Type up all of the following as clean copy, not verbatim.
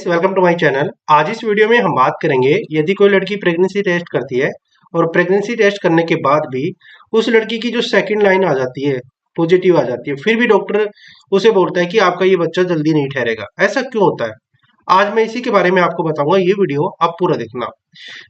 Guys, welcome to my channel. आज इस video में हम बात करेंगे यदि कोई लड़की प्रेगनेंसी टेस्ट करती है और प्रेगनेंसी टेस्ट करने के बाद भी उस लड़की की जो सेकंड लाइन आ जाती है, पॉजिटिव आ जाती है, फिर भी डॉक्टर उसे बोलता है कि आपका ये बच्चा जल्दी नहीं ठहरेगा। ऐसा क्यों होता है? आज मैं इसी के बारे में आपको बताऊंगा। ये वीडियो आप पूरा देखना।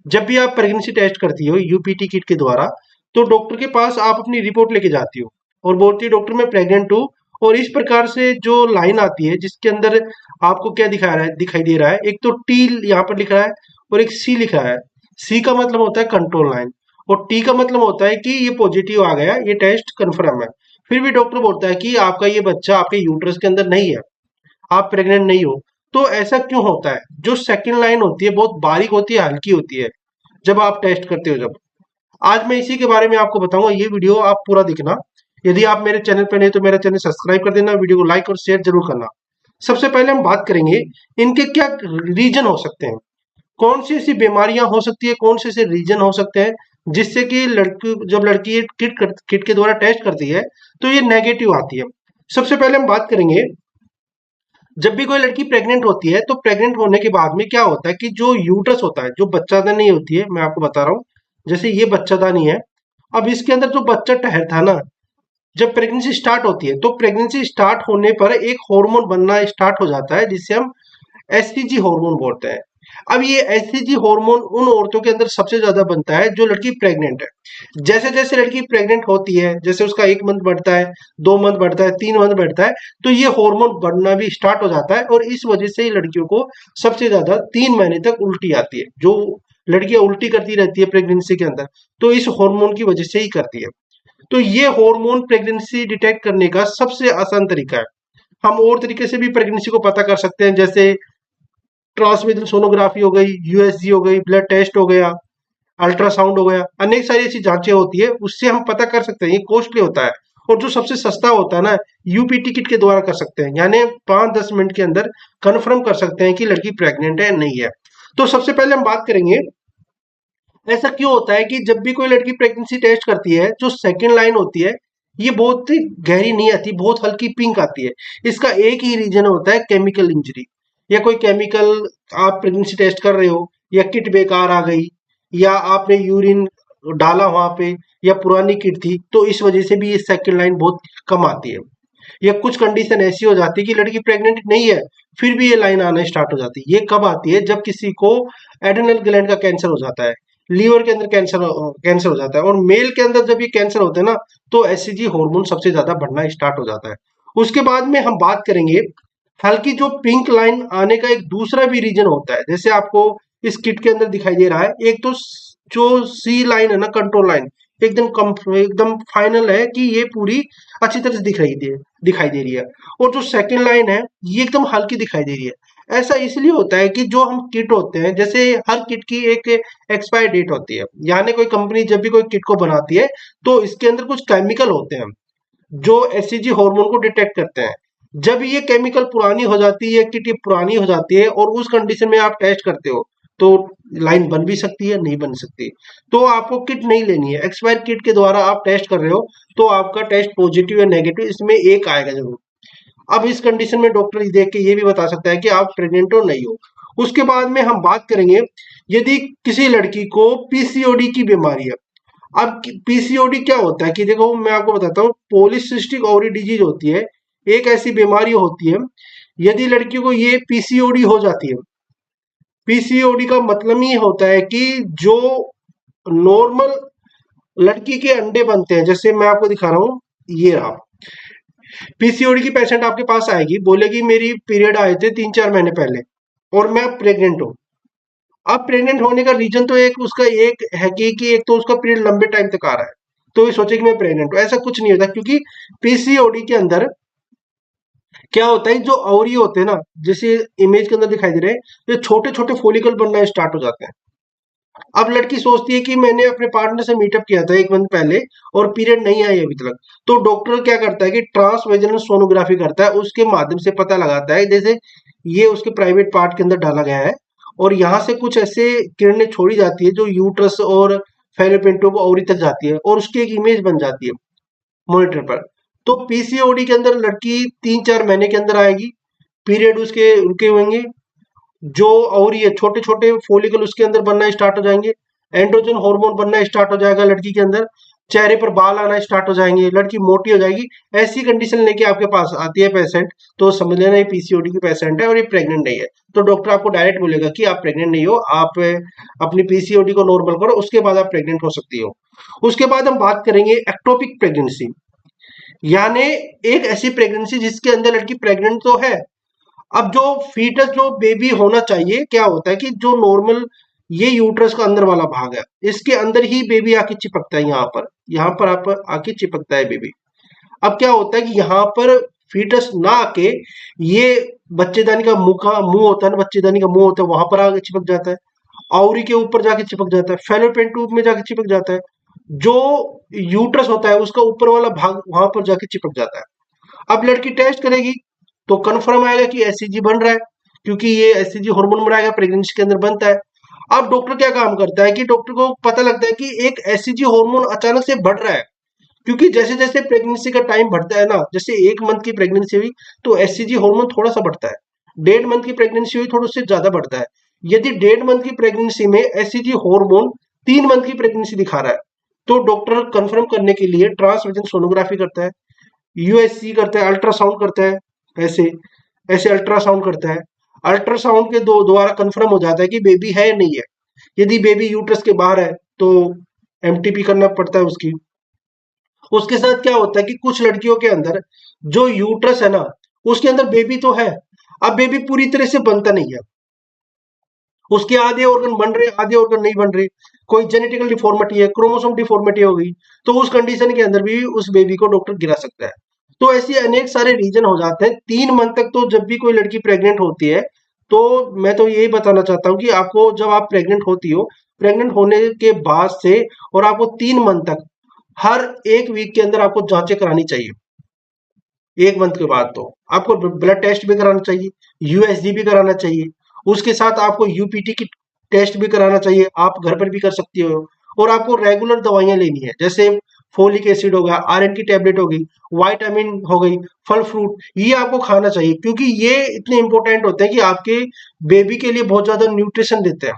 जब भी आप प्रेगनेंसी टेस्ट करती हो यूपीटी किट के द्वारा, तो डॉक्टर के पास आप अपनी रिपोर्ट लेके जाती हो और बोलती हो डॉक्टर मैं प्रेग्नेंट हूँ। और इस प्रकार से जो लाइन आती है जिसके अंदर आपको क्या दिखा रहा है, दिखाई दे रहा है, एक तो टी यहाँ पर लिख रहा है और एक सी लिख रहा है। सी का मतलब होता है कंट्रोल लाइन और टी का मतलब होता है कि ये पॉजिटिव आ गया, ये टेस्ट कंफर्म है। फिर भी डॉक्टर बोलता है कि आपका ये बच्चा आपके यूट्रस के अंदर नहीं है, आप प्रेग्नेंट नहीं हो। तो ऐसा क्यों होता है? जो सेकंड लाइन होती है बहुत बारीक होती है, हल्की होती है जब आप टेस्ट करते हो। जब आज मैं इसी के बारे में आपको बताऊंगा। ये वीडियो आप पूरा देखना। यदि आप मेरे चैनल पर नहीं तो मेरा चैनल सब्सक्राइब कर देना, वीडियो को लाइक और शेयर जरूर करना। सबसे पहले हम बात करेंगे इनके क्या रीजन हो सकते हैं, कौन सी ऐसी बीमारियां हो सकती है, कौन से ऐसे रीजन हो सकते हैं जिससे कि लड़की जब लड़की ये किट के द्वारा टेस्ट करती है तो ये नेगेटिव आती है। सबसे पहले हम बात करेंगे, जब भी कोई लड़की प्रेग्नेंट होती है तो प्रेग्नेंट होने के बाद में क्या होता है कि जो यूट्रस होता है, जो बच्चादानी होती है, मैं आपको बता रहा हूँ, जैसे ये बच्चादानी है। अब इसके अंदर जो बच्चा ठहरता है ना, जब प्रेगनेंसी स्टार्ट होती है तो प्रेगनेंसी स्टार्ट होने पर एक हार्मोन बनना स्टार्ट हो जाता है जिससे हम एससीजी हार्मोन बोलते हैं। अब ये एससीजी हार्मोन उन औरतों के अंदर सबसे ज्यादा बनता है जो लड़की प्रेग्नेंट है। जैसे जैसे लड़की प्रेग्नेंट होती है, जैसे उसका 1 मंथ बढ़ता है, 2 मंथ बढ़ता है, 3 मंथ बढ़ता है, तो ये हार्मोन बढ़ना भी स्टार्ट हो जाता है और इस वजह से लड़कियों को सबसे ज्यादा 3 महीने तक उल्टी आती है। जो लड़कियां उल्टी करती रहती है प्रेगनेंसी के अंदर, तो इस हार्मोन की वजह से ही करती है। तो ये हार्मोन प्रेगनेंसी डिटेक्ट करने का सबसे आसान तरीका है। हम और तरीके से भी प्रेगनेंसी को पता कर सकते हैं, जैसे ट्रांसमिशन सोनोग्राफी हो गई, यूएसजी हो गई, ब्लड टेस्ट हो गया, अल्ट्रासाउंड हो गया, अनेक सारी ऐसी जांचें होती है, उससे हम पता कर सकते हैं। ये कॉस्टली होता है और जो सबसे सस्ता होता है ना, यूपीटी किट के द्वारा कर सकते हैं, यानी 5-10 मिनट के अंदर कंफर्म कर सकते हैं कि लड़की प्रेग्नेंट है नहीं है। तो सबसे पहले हम बात करेंगे ऐसा क्यों होता है कि जब भी कोई लड़की प्रेगनेंसी टेस्ट करती है, जो सेकंड लाइन होती है ये बहुत ही गहरी नहीं आती, बहुत हल्की पिंक आती है। इसका एक ही रीजन होता है, केमिकल इंजरी, या कोई केमिकल आप प्रेगनेंसी टेस्ट कर रहे हो, या किट बेकार आ गई, या आपने यूरिन डाला वहां पे, या पुरानी किट थी, तो इस वजह से भी ये सेकंड लाइन बहुत कम आती है। या कुछ कंडीशन ऐसी हो जाती है कि लड़की प्रेग्नेंट नहीं है फिर भी ये लाइन आना स्टार्ट हो जाती है। ये कब आती है? जब किसी को एड्रेनल ग्लैंड का कैंसर हो जाता है, लीवर के अंदर कैंसर हो जाता है, और मेल के अंदर जब ये कैंसर होता है ना, तो एससीजी हार्मोन सबसे ज्यादा बढ़ना स्टार्ट हो जाता है। उसके बाद में हम बात करेंगे हल्की जो पिंक लाइन आने का एक दूसरा भी रीजन होता है, जैसे आपको इस किट के अंदर दिखाई दे रहा है। एक तो जो सी लाइन है ना, कंट्रोल लाइन, एकदम कम, एकदम फाइनल है कि ये पूरी अच्छी तरह से दिखाई दे रही है। और जो सेकंड लाइन है ये एकदम हल्की दिखाई दे रही है। ऐसा इसलिए होता है कि जो हम किट होते हैं, जैसे हर किट की एक एक्सपायर डेट होती है, यानी कोई कंपनी जब भी कोई किट को बनाती है तो इसके अंदर कुछ केमिकल होते हैं जो एससीजी हार्मोन को डिटेक्ट करते हैं। जब ये केमिकल पुरानी हो जाती है, किट पुरानी हो जाती है और उस कंडीशन में आप टेस्ट करते हो, तो लाइन बन भी सकती है, नहीं बन सकती। तो आपको किट नहीं लेनी है। एक्सपायर किट के द्वारा आप टेस्ट कर रहे हो तो आपका टेस्ट पॉजिटिव या नेगेटिव इसमें एक आएगा जरूर। अब इस कंडीशन में डॉक्टर देख के ये भी बता सकता है कि आप प्रेग्नेंट हो नहीं हो। उसके बाद में हम बात करेंगे यदि किसी लड़की को पीसीओडी की बीमारी है। अब पीसीओडी क्या होता है कि देखो मैं आपको बताता हूँ, पॉलीसिस्टिक ओवरी डिजीज होती है, एक ऐसी बीमारी होती है। यदि लड़की को ये पीसीओडी हो जाती है, पीसीओडी का मतलब ये होता है कि जो नॉर्मल लड़की के अंडे बनते हैं, जैसे मैं आपको दिखा रहा हूँ, ये रहा। पीसीओडी की पेशेंट आपके पास आएगी, बोलेगी मेरी पीरियड आए थे 3-4 महीने पहले और मैं प्रेग्नेंट हूँ। अब प्रेग्नेंट होने का रीजन तो एक उसका एक है कि एक तो उसका पीरियड लंबे टाइम तक आ रहा है, तो ये सोचे कि मैं प्रेग्नेंट हूँ। ऐसा कुछ नहीं होता, क्योंकि पीसीओडी के अंदर क्या होता है, जो ओवरी होते हैं ना, जैसे इमेज के अंदर दिखाई दे रहे हैं, ये छोटे छोटे फोलिकल बनना स्टार्ट हो जाते हैं। अब लड़की सोचती है कि मैंने अपने पार्टनर से मीटअप किया था 1 मंथ पहले और पीरियड नहीं आई अभी तक, तो डॉक्टर क्या करता है कि ट्रांसवेजिनल सोनोग्राफी करता है, उसके माध्यम से पता लगाता है, जैसे ये उसके प्राइवेट पार्ट के अंदर डाला गया है और यहाँ से कुछ ऐसे किरणें छोड़ी जाती है जो यूट्रस और फेलोपियन ट्यूब ओवरी तक जाती है और उसकी एक इमेज बन जाती है मॉनिटर पर। तो पीसीओडी के अंदर लड़की 3-4 महीने के अंदर आएगी, पीरियड उसके रुके होंगे जो और ये छोटे छोटे फोलिकल उसके अंदर बनना स्टार्ट हो जाएंगे, एंड्रोजन हार्मोन बनना स्टार्ट हो जाएगा लड़की के अंदर, चेहरे पर बाल आना स्टार्ट हो जाएंगे, लड़की मोटी हो जाएगी। ऐसी कंडीशन लेके आपके पास आती है पेशेंट, तो समझ लेना ये पीसीओडी की पेशेंट है और ये प्रेग्नेंट नहीं है। तो डॉक्टर आपको डायरेक्ट बोलेगा कि आप प्रेग्नेंट नहीं हो, आप अपनी पीसीओडी को नॉर्मल करो, उसके बाद आप प्रेग्नेंट हो सकती हो। उसके बाद हम बात करेंगे एक्टोपिक प्रेगनेंसी, यानी एक ऐसी प्रेगनेंसी जिसके अंदर लड़की प्रेग्नेंट तो है। अब जो फीटस जो बेबी होना चाहिए, क्या होता है कि जो नॉर्मल ये यूट्रस का अंदर वाला भाग है, इसके अंदर ही बेबी आके चिपकता है, यहाँ पर आप आके चिपकता है बेबी। अब क्या होता है कि यहाँ पर फीटस ना आके ये बच्चेदानी का मुंह होता है ना, बच्चेदानी का मुंह होता है, वहां पर आके चिपक जाता है, आवरी के ऊपर जाके चिपक जाता है, फेलोपियन ट्यूब में जाके चिपक जाता है, जो यूट्रस होता है उसका ऊपर वाला भाग वहां पर जाके चिपक जाता है। अब लड़की टेस्ट करेगी तो कंफर्म आएगा कि एससीजी बन रहा है, क्योंकि ये एससीजी हार्मोन बनाएगा, प्रेगनेंसी के अंदर बनता है। अब डॉक्टर क्या काम करता है कि डॉक्टर को पता लगता है कि एक एससीजी हार्मोन अचानक से बढ़ रहा है, क्योंकि जैसे जैसे प्रेगनेंसी का टाइम बढ़ता है ना, जैसे 1 मंथ की प्रेगनेंसी हुई तो एससीजी हार्मोन थोड़ा सा बढ़ता है, 1.5 मंथ की प्रेगनेंसी हुई थोड़ा उससे ज्यादा बढ़ता है। यदि 1.5 मंथ की प्रेगनेंसी में एससीजी हार्मोन 3 मंथ की प्रेगनेंसी दिखा रहा है, तो डॉक्टर कंफर्म करने के लिए ट्रांसवेजन सोनोग्राफी करता है, यूएससी करता है, अल्ट्रासाउंड करता है, ऐसे ऐसे अल्ट्रासाउंड करता है। अल्ट्रासाउंड के द्वारा कंफर्म हो जाता है कि बेबी है या नहीं है। यदि बेबी यूट्रस के बाहर है तो एमटीपी करना पड़ता है उसकी। उसके साथ क्या होता है कि कुछ लड़कियों के अंदर जो यूट्रस है ना, उसके अंदर बेबी तो है, अब बेबी पूरी तरह से बनता नहीं है, उसके आधे ऑर्गन बन रहे, आधे ऑर्गन नहीं बन रहे, कोई जेनेटिकल डिफॉर्मिटी है, क्रोमोसोम डिफॉर्मिटी हो गई, तो उस कंडीशन के अंदर भी उस बेबी को डॉक्टर गिरा सकता है। तो ऐसे अनेक सारे रीजन हो जाते हैं। 3 मंथ तक तो जब भी कोई लड़की प्रेग्नेंट होती है, तो मैं तो यही बताना चाहता हूँ कि आपको जब आप प्रेग्नेंट होती हो, प्रेग्नेंट होने के बाद से और आपको 3 मंथ तक हर 1 वीक के अंदर आपको जांचें करानी चाहिए। 1 मंथ के बाद तो आपको ब्लड टेस्ट भी कराना चाहिए, यूएसजी भी कराना चाहिए, उसके साथ आपको यूपीटी की टेस्ट भी कराना चाहिए, आप घर पर भी कर सकती हो। और आपको रेगुलर दवाइयां लेनी है, जैसे फोलिक एसिड हो गया, आयरन की टेबलेट हो गई, वाइटामिन हो गई, फल फ्रूट, ये आपको खाना चाहिए, क्योंकि ये इतने इंपॉर्टेंट होते हैं कि आपके बेबी के लिए बहुत ज्यादा न्यूट्रिशन देते हैं।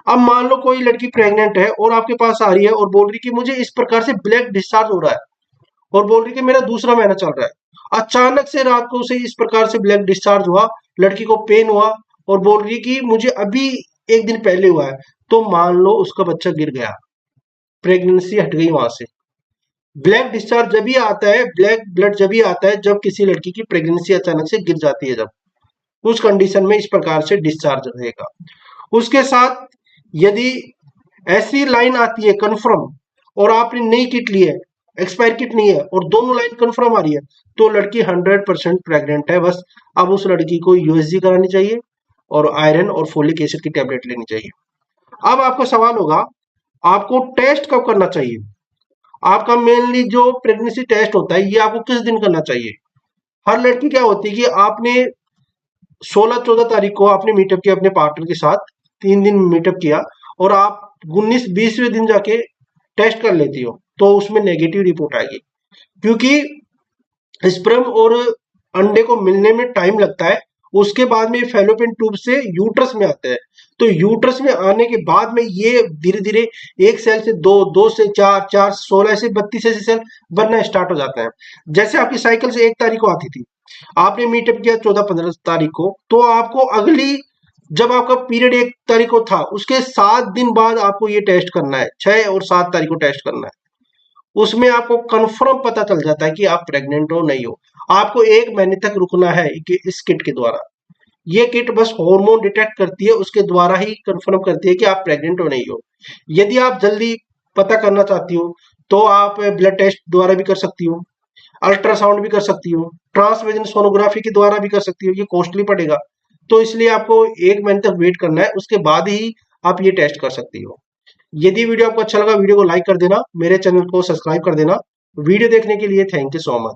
अब मान लो कोई लड़की प्रेग्नेंट है और आपके पास आ रही है और बोल रही कि मुझे इस प्रकार से ब्लैक डिस्चार्ज हो रहा है, और बोल रही कि मेरा दूसरा महीना चल रहा है, अचानक से रात को उसे इस प्रकार से ब्लैक डिस्चार्ज हुआ, लड़की को पेन हुआ और बोल रही कि मुझे अभी 1 दिन पहले हुआ है, तो मान लो उसका बच्चा गिर गया, प्रेगनेंसी हट गई वहां से। ब्लैक डिस्चार्ज जब भी आता है, ब्लैक ब्लड जब भी आता है जब किसी लड़की की प्रेगनेंसी अचानक से गिर जाती है, जब उस कंडीशन में इस प्रकार से डिस्चार्ज रहेगा। उसके साथ यदि ऐसी लाइन आती है कंफर्म और आपने नई किट ली है, एक्सपायर किट नहीं है, और दोनों लाइन कंफर्म आ रही है, तो लड़की 100% प्रेग्नेंट है। बस अब उस लड़की को यूएसजी करानी चाहिए और आयरन और फोलिक एसिड की टेबलेट लेनी चाहिए। अब आपका सवाल होगा, आपको टेस्ट कब करना चाहिए? आपका मेनली जो प्रेगनेंसी टेस्ट होता है ये आपको किस दिन करना चाहिए? हर लड़की क्या होती है कि आपने 16-14 तारीख को आपने मीटअप किया अपने पार्टनर के साथ, 3 दिन मीटअप किया, और आप 19-20वें दिन जाके टेस्ट कर लेती हो, तो उसमें नेगेटिव रिपोर्ट आएगी, क्योंकि स्पर्म और अंडे को मिलने में टाइम लगता है। उसके बाद में फैलोपियन ट्यूब से यूट्रस में आते हैं, तो यूट्रस में आने के बाद में ये धीरे धीरे एक सेल से दो, दो से चार, चार से 16 से 32 ऐसे सेल बनना स्टार्ट हो जाता है। जैसे आपकी साइकिल से 1 तारीख को आती थी, आपने मीटअप किया 14-15 तारीख को, तो आपको अगली जब आपका पीरियड 1 तारीख को था, उसके 7 दिन बाद आपको ये टेस्ट करना है, 6 और 7 तारीख को टेस्ट करना है। उसमें आपको कंफर्म पता चल जाता है कि आप प्रेग्नेंट हो नहीं हो। आपको 1 महीने तक रुकना है कि इस किट के द्वारा। ये किट बस हार्मोन डिटेक्ट करती है, उसके द्वारा ही कंफर्म करती है कि आप प्रेग्नेंट हो नहीं हो। यदि आप जल्दी पता करना चाहती हो तो आप ब्लड टेस्ट द्वारा भी कर सकती हो, अल्ट्रासाउंड भी कर सकती हो, ट्रांसवेजन सोनोग्राफी के द्वारा भी कर सकती हो, ये कॉस्टली पड़ेगा, तो इसलिए आपको 1 महीने तक वेट करना है, उसके बाद ही आप ये टेस्ट कर सकती हो। यदि वीडियो आपको अच्छा लगा, वीडियो को लाइक कर देना, मेरे चैनल को सब्सक्राइब कर देना। वीडियो देखने के लिए थैंक यू सो मच।